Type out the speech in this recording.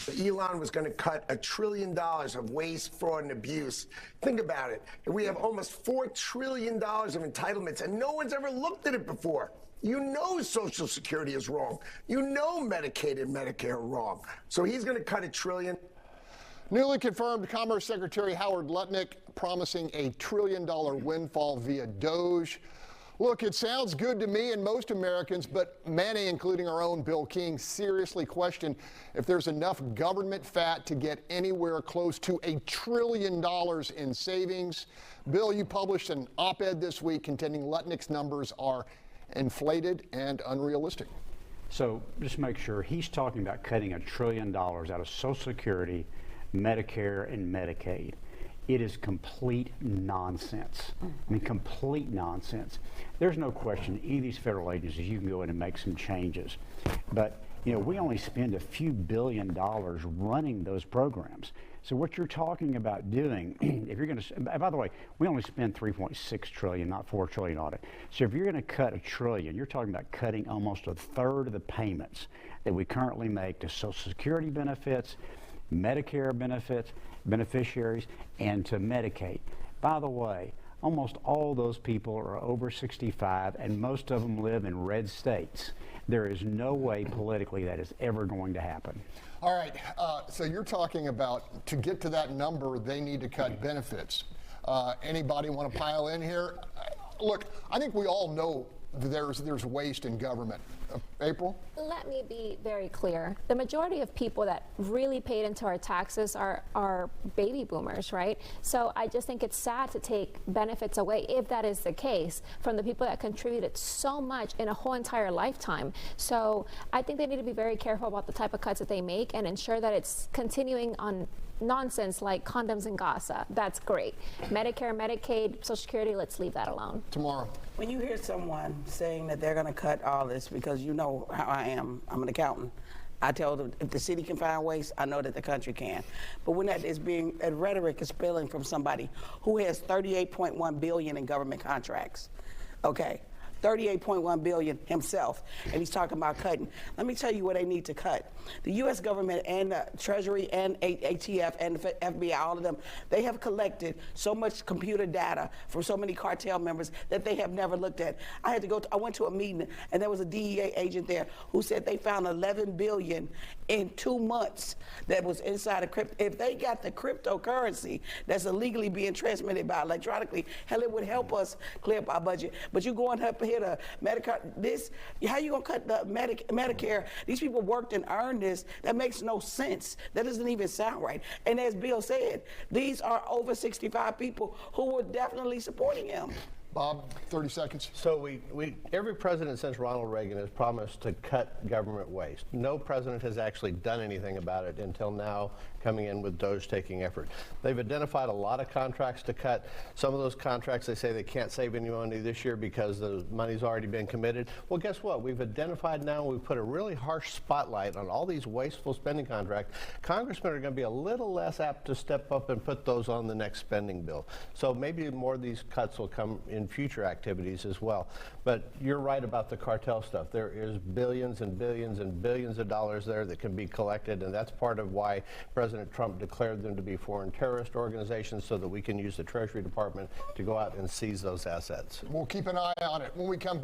Elon was going to cut $1 trillion of waste, fraud, and abuse. Think about it. We have almost $4 trillion of entitlements, and no one's ever looked at it before. You know Social Security is wrong. You know Medicaid and Medicare are wrong. So he's going to cut $1 trillion. Newly confirmed Commerce Secretary Howard Lutnick promising a $1 trillion windfall via DOGE. Look, it sounds good to me and most Americans, but many, including our own Bill King, seriously question if there's enough government fat to get anywhere close to $1 trillion in savings. Bill, you published an op-ed this week contending Lutnick's numbers are inflated and unrealistic. So just make sure he's talking about cutting $1 trillion out of Social Security, Medicare, and Medicaid. It is complete nonsense. I mean, complete nonsense. There's no question any of these federal agencies, you can go in and make some changes. But, you know, we only spend a few $1 billion running those programs. So what you're talking about doing, if you're going to, by the way, we only spend $3.6 trillion, not $4 trillion on it. So if you're going to cut $1 trillion, you're talking about cutting almost a third of the payments that we currently make to Social Security benefits, Medicare benefits, beneficiaries, and to Medicaid. By the way, almost all those people are over 65, and most of them live in red states. There is no way politically that is ever going to happen. All right, so you're talking about to get to that number, they need to cut benefits. Anybody want to pile in here? Look, I think we all know there's waste in government. April? Let me be very clear. The majority of people that really paid into our taxes are baby boomers, right? So I just think it's sad to take benefits away, if that is the case, from the people that contributed so much in a whole entire lifetime. So I think they need to be very careful about the type of cuts that they make and ensure that it's continuing on nonsense like condoms and Gaza. That's great. Medicare, Medicaid, Social Security, let's leave that alone. Tomorrow. When you hear someone saying that they're going to cut all this, because you know how I am, I'm an accountant. I tell them if the city can find waste, I know that the country can. But when that is being, that rhetoric is spilling from somebody who has $38.1 billion in government contracts, okay? $38.1 billion himself, and he's talking about cutting. Let me tell you what they need to cut. The U.S. government and the Treasury and ATF and the FBI, all of them, they have collected so much computer data from so many cartel members that they have never looked at. I went to a meeting, and there was a DEA agent there who said they found 11 billion in 2 months that was inside of crypto. If they got the cryptocurrency that's illegally being transmitted by electronically, hell, it would help us clear up our budget. But you going up here to Medicare, how you gonna cut the Medicare? These people worked and earned this. That makes no sense. That doesn't even sound right. And as Bill said, these are over 65 people who were definitely supporting him. Bob, 30 seconds. So every president since Ronald Reagan has promised to cut government waste. No president has actually done anything about it until now, coming in with DOGE taking effort. They've identified a lot of contracts to cut. Some of those contracts, they say they can't save any money this year because the money's already been committed. Well, guess what? We've identified now, we've put a really harsh spotlight on all these wasteful spending contracts. Congressmen are going to be a little less apt to step up and put those on the next spending bill. So maybe more of these cuts will come in future activities as well. But you're right about the cartel stuff. There is billions and billions and billions of dollars there that can be collected, and that's part of why President Trump declared them to be foreign terrorist organizations, so that we can use the Treasury Department to go out and seize those assets. We'll keep an eye on it when we come back.